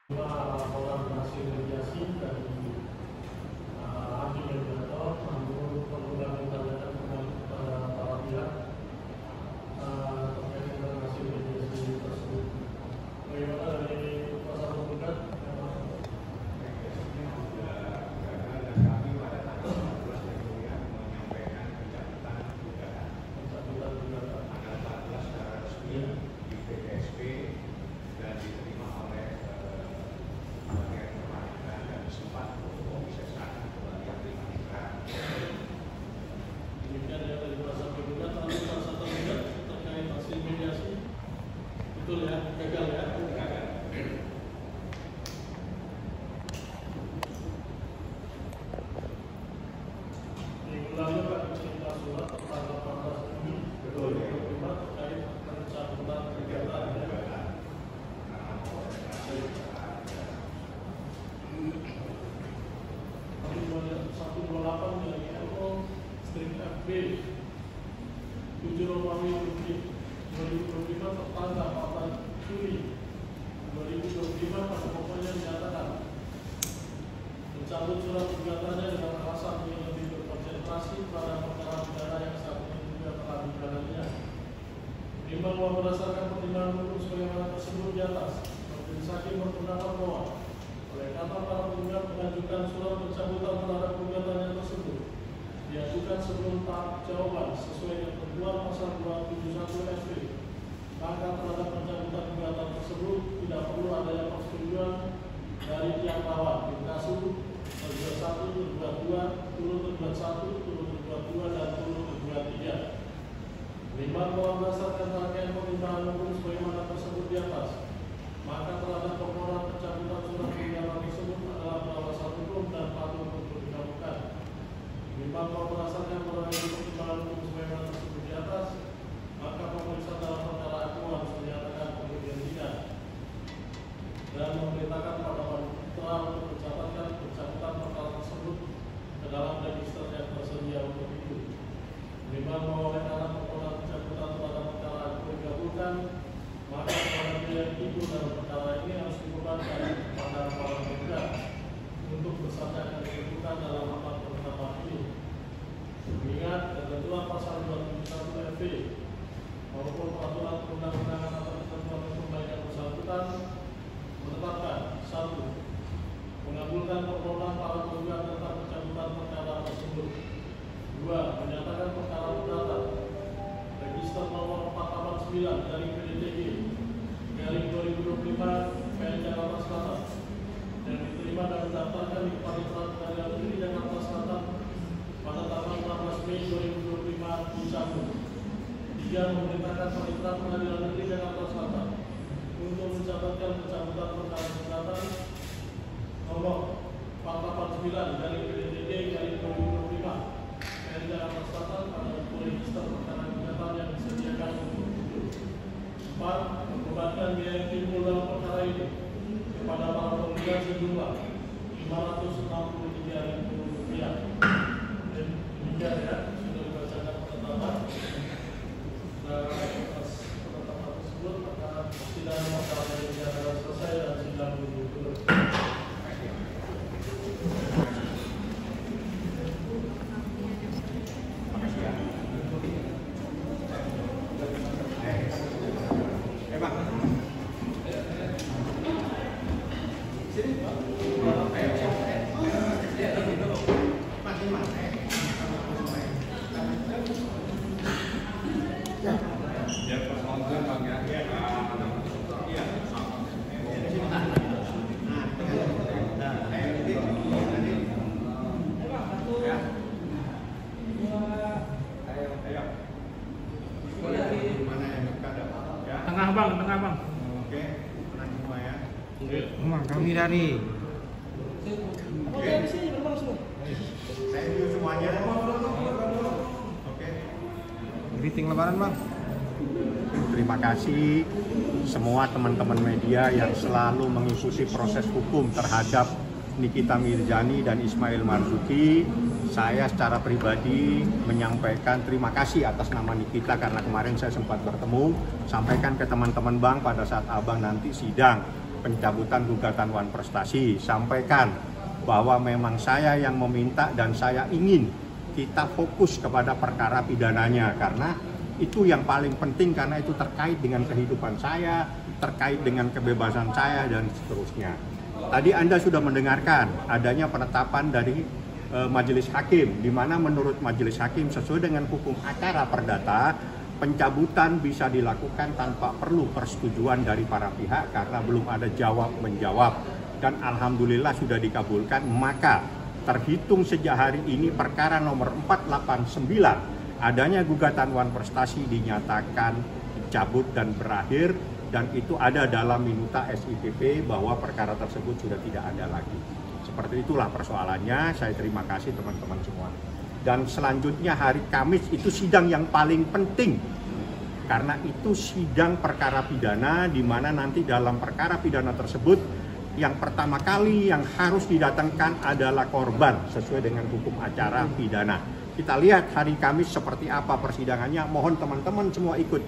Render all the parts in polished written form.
Laporan hasil mediasi dari hakim mediator, namun perlu kami tanyakan kembali kepada para pihak terkait dengan hasil mediasi tersebut. Bagaimana dari kuasa penggugat? Betul ya, gagal ya. Minggu lalu kami cerita surat tentang 18 Juni 2025 terkait pencabutan kegiatan ya. Satu 128 dari LO strip FB 7 Romawi 2025 tertanggal 4 Juli 2025 pada pokoknya dinyatakan mencabut surat gugatannya dengan alasan yang lebih berkonsentrasi pada perkara pidana yang saat ini juga telah dijalannya. Menimbang bahwa berdasarkan pertimbangan hukum sebagaimana tersebut di atas, majelis hakim berpendapat bahwa oleh kata para penggugat mengajukan surat pencabutan terhadap gugatannya tersebut diajukan sebelum tahap jawaban sesuai dengan ketentuan pasal 271 SP. Maka terhadap pencabutan gugatan tersebut tidak perlu adanya persetujuan dari pihak lawan. Inkasu tergugat 1, tergugat 2, turut tergugat 1, turut tergugat 2, dan turut tergugat 3. Menimbang bahwa berdasarkan rangkaian pertimbangan hukum sebagaimana tersebut di atas, maka terhadap permohonan pencabutan surat gugatan tersebut adalah beralasan hukum dan patut untuk dikabulkan. Menimbang bahwa berdasarkan berbagai pertimbangan hukum sebagaimana tersebut di atas, maka pemeriksaan dalam perkara aku harus menyatakan kemudian tidak dan memerintahkan pada panitera untuk mencatatkan pencabutan perkara tersebut ke dalam register yang tersedia untuk itu. Menimbang bahwa oleh karena permohonan pencabutan terhadap perkara aku digabungkan, maka kepada yang itu dalam perkara ini harus dibebankan kepada para penggugat untuk bersaksi kedudukan dalam rapat penetapan ini. Mengingat ketentuan pasal 271 FB maupun peraturan perundang-undangan atau ketentuan hukum baik yang bersangkutan menetapkan 1. Mengabulkan permohonan para penggugat tentang pencabutan perkara tersebut. 2. Menyatakan perkara perdata register nomor 489 dari PDTG garing 2025 PN Jakarta Selatan yang diterima dan mendaftarkan di Panitera Pengadilan Negeri Jakarta Selatan pada tanggal 16 Mei 2025 di Canggu. 3. Memerintahkan Panitera Pengadilan Negeri Jakarta Selatan untuk mencatatkan pencabutan perkara gugatan nomor 489 dari PDTG garing 2025 PN Jakarta Selatan pada buku register perkara gugatan yang disediakan untuk itu. 4. Membebankan biaya yang timbul dalam perkara ini kepada para penggugat sejumlah Rp563.000. Dan demikian ya, sudah dibacakan penetapan. Atas penetapan tersebut, maka sidang perkara yang selesai dan sidang ditutup. Tengah bang. Oke, tenang semua ya. Kami dari. Oke. Thank you semuanya. Oke. Greeting lebaran bang. Terima kasih semua teman-teman media yang selalu mengikuti proses hukum terhadap Nikita Mirzani dan Ismail Marzuki. Saya secara pribadi menyampaikan terima kasih atas nama Nikita karena kemarin saya sempat bertemu. Sampaikan ke teman-teman Bang pada saat Abang nanti sidang pencabutan gugatan Wan Prestasi. Sampaikan bahwa memang saya yang meminta dan saya ingin kita fokus kepada perkara pidananya karena itu yang paling penting karena itu terkait dengan kehidupan saya, terkait dengan kebebasan saya dan seterusnya. Tadi Anda sudah mendengarkan adanya penetapan dari Majelis Hakim di mana menurut Majelis Hakim sesuai dengan hukum acara perdata pencabutan bisa dilakukan tanpa perlu persetujuan dari para pihak karena belum ada jawab menjawab dan alhamdulillah sudah dikabulkan. Maka terhitung sejak hari ini perkara nomor 489 adanya gugatan Wan Prestasi dinyatakan dicabut dan berakhir dan itu ada dalam minuta SIPP bahwa perkara tersebut sudah tidak ada lagi. Seperti itulah persoalannya. Saya terima kasih teman-teman semua. Dan selanjutnya hari Kamis itu sidang yang paling penting karena itu sidang perkara pidana di mana nanti dalam perkara pidana tersebut yang pertama kali yang harus didatangkan adalah korban sesuai dengan hukum acara pidana. Kita lihat hari Kamis seperti apa persidangannya. Mohon teman-teman semua ikut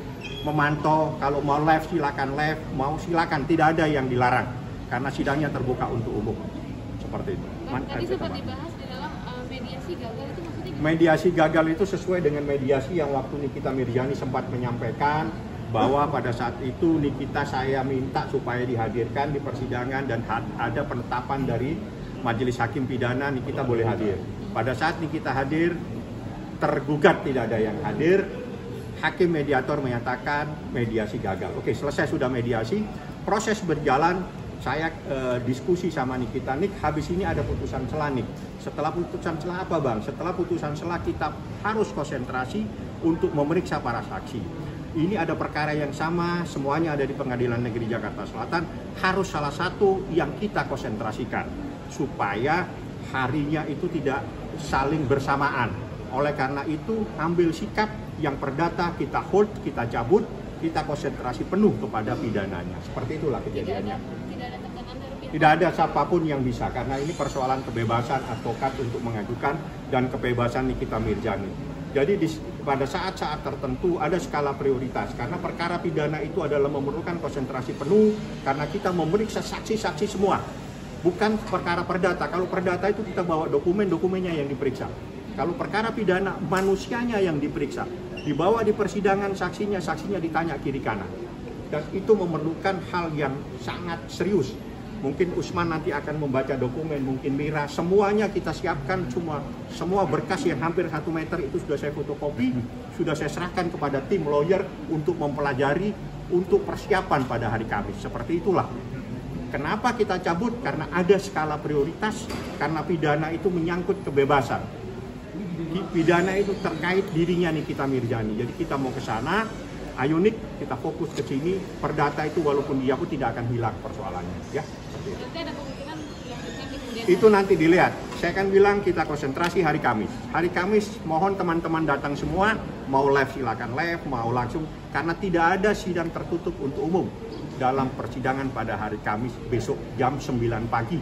memantau. Kalau mau live silakan live, mau silakan, tidak ada yang dilarang karena sidangnya terbuka untuk umum. Seperti itu. Tadi sempat dibahas di dalam mediasi gagal itu maksudnya gimana? Mediasi gagal itu sesuai dengan mediasi yang waktu Nikita Mirzani sempat menyampaikan bahwa pada saat itu Nikita saya minta supaya dihadirkan di persidangan dan ada penetapan dari Majelis Hakim Pidana Nikita boleh hadir. Pada saat Nikita hadir, tergugat tidak ada yang hadir, Hakim mediator menyatakan mediasi gagal. Oke, selesai sudah mediasi, proses berjalan. Saya diskusi sama Nikita, Nik, habis ini ada putusan selah Nik. Setelah putusan selah apa Bang? Setelah putusan selah kita harus konsentrasi untuk memeriksa para saksi. Ini ada perkara yang sama, semuanya ada di Pengadilan Negeri Jakarta Selatan. Harus salah satu yang kita konsentrasikan supaya harinya itu tidak saling bersamaan. Oleh karena itu ambil sikap yang perdata kita hold, kita cabut, kita konsentrasi penuh kepada pidananya. Seperti itulah kejadiannya. Tidak ada siapapun yang bisa karena ini persoalan kebebasan advokat untuk mengajukan dan kebebasan Nikita Mirzani. Jadi pada saat-saat tertentu ada skala prioritas karena perkara pidana itu adalah memerlukan konsentrasi penuh karena kita memeriksa saksi-saksi semua. Bukan perkara perdata. Kalau perdata itu kita bawa dokumen-dokumennya yang diperiksa. Kalau perkara pidana manusianya yang diperiksa. Dibawa di persidangan saksinya ditanya kiri kanan. Dan itu memerlukan hal yang sangat serius. Mungkin Usman nanti akan membaca dokumen, mungkin Mira, semuanya kita siapkan, semua berkas yang hampir 1 meter itu sudah saya fotokopi, sudah saya serahkan kepada tim lawyer untuk mempelajari untuk persiapan pada hari Kamis. Seperti itulah. Kenapa kita cabut? Karena ada skala prioritas, karena pidana itu menyangkut kebebasan. Pidana itu terkait dirinya Nikita Mirzani. Jadi kita mau ke sana, ayo Nik, kita fokus ke sini. Perdata itu walaupun dia pun tidak akan hilang persoalannya, ya. Nanti ada kemungkinan itu nanti dilihat. Saya akan bilang kita konsentrasi hari Kamis. Hari Kamis mohon teman-teman datang semua, mau live silakan live, mau langsung karena tidak ada sidang tertutup untuk umum dalam persidangan pada hari Kamis besok jam 9 pagi.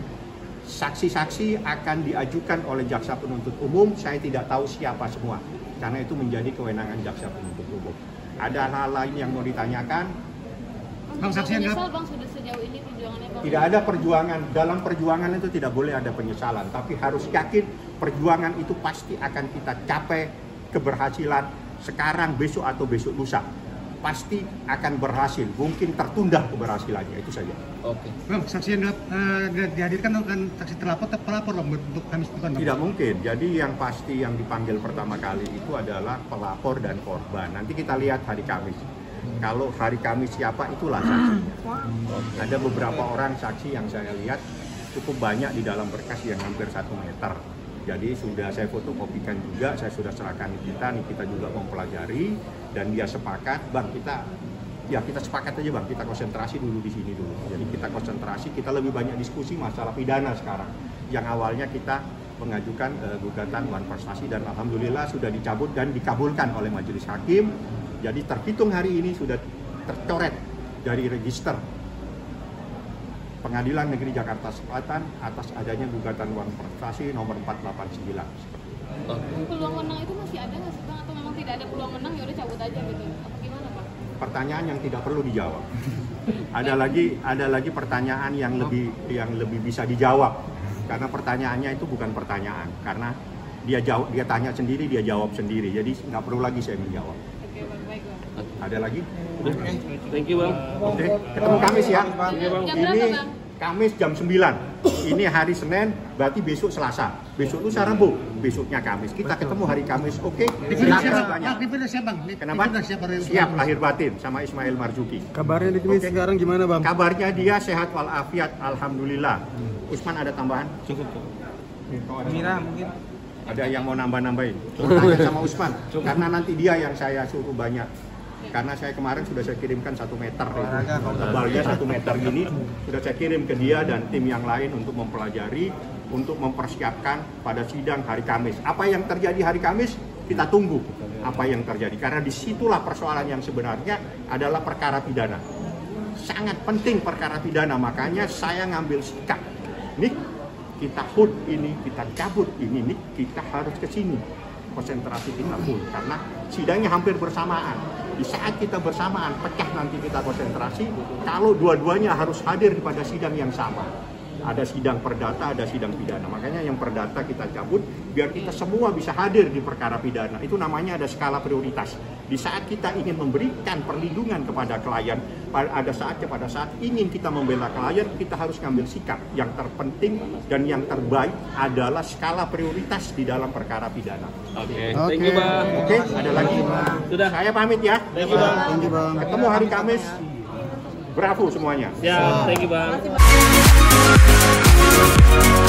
Saksi-saksi akan diajukan oleh jaksa penuntut umum, saya tidak tahu siapa semua karena itu menjadi kewenangan jaksa penuntut umum. Ada hal lain yang mau ditanyakan? Bang, menyesal Bang sudah sejauh ini perjuangannya Bang? Tidak ada perjuangan, dalam perjuangan itu tidak boleh ada penyesalan, tapi harus yakin perjuangan itu pasti akan kita capai keberhasilan sekarang, besok atau besok lusa. Pasti akan berhasil, mungkin tertunda keberhasilannya, itu saja. Oke. Bang, saksi yang dihadirkan kan saksi terlapor atau pelapor Bang untuk Kamis depan? Tidak mungkin, jadi yang pasti yang dipanggil pertama kali itu adalah pelapor dan korban. Nanti kita lihat hari Kamis. Kalau hari Kamis siapa, itulah saksinya. Ada beberapa orang saksi yang saya lihat cukup banyak di dalam berkas yang hampir 1 meter. Jadi sudah saya fotokopikan juga, saya sudah serahkan kita juga mempelajari dan dia sepakat, Bang kita sepakat aja Bang, kita konsentrasi dulu di sini dulu. Jadi kita konsentrasi, kita lebih banyak diskusi masalah pidana sekarang. Yang awalnya kita mengajukan gugatan Wan Prestasi dan alhamdulillah sudah dicabut dan dikabulkan oleh Majelis Hakim. Jadi terhitung hari ini sudah tercoret dari register Pengadilan Negeri Jakarta Selatan atas adanya gugatan Wan Prestasi nomor 489. Peluang menang itu masih ada nggak sih Bang? Atau memang tidak ada peluang menang, ya udah cabut aja gitu? Apa gimana Pak? pertanyaan yang tidak perlu dijawab. Ada lagi pertanyaan yang lebih bisa dijawab, karena pertanyaannya itu bukan pertanyaan, karena dia tanya sendiri, dia jawab sendiri, jadi nggak perlu lagi saya menjawab. Oke bang, baik bang. Ada lagi? Thank you bang. Oke, ketemu Kamis ya. Jam Ini berapa bang? Kamis jam 9. Ini hari Senin, berarti besok Selasa. Besok lusa Rabu, besoknya Kamis. Kita ketemu hari Kamis, oke? Dipilih Terima siapa? kasih banyak. Dipilih siapa bang? Kenapa? Dipilih siapa? Siap lahir batin sama Ismail Marzuki. Kabarnya di Kimis Oke. sekarang gimana bang? Kabarnya dia sehat walafiat, alhamdulillah. Usman ada tambahan? Cukup. Mira mungkin ada yang mau nambah-nambahin? Tanya sama Usman, karena nanti dia yang saya suruh banyak. Karena saya kemarin sudah saya kirimkan 1 meter, tebalnya 1 meter gini, sudah saya kirim ke dia dan tim yang lain untuk mempelajari, untuk mempersiapkan pada sidang hari Kamis. Apa yang terjadi hari Kamis, kita tunggu apa yang terjadi. Karena disitulah persoalan yang sebenarnya adalah perkara pidana. Sangat penting perkara pidana, makanya saya ngambil sikap. Nih, kita hold ini, kita cabut ini, nih, kita harus ke sini. Konsentrasi kita full, karena sidangnya hampir bersamaan. Di saat kita bersamaan, pecah nanti kita konsentrasi, kalau dua-duanya harus hadir pada sidang yang sama. Ada sidang perdata, ada sidang pidana. Makanya yang perdata kita cabut, biar kita semua bisa hadir di perkara pidana. Itu namanya ada skala prioritas. Di saat kita ingin memberikan perlindungan kepada klien, ada saatnya pada saat ingin kita membela klien, kita harus ngambil sikap. Yang terpenting dan yang terbaik adalah skala prioritas di dalam perkara pidana. Oke. Thank you bang. Oke, ada lagi? Sudah. Saya pamit ya. Thank you bang. Thank you bang. Ketemu hari Kamis. Bravo semuanya. Ya, thank you bang. Terima kasih bang.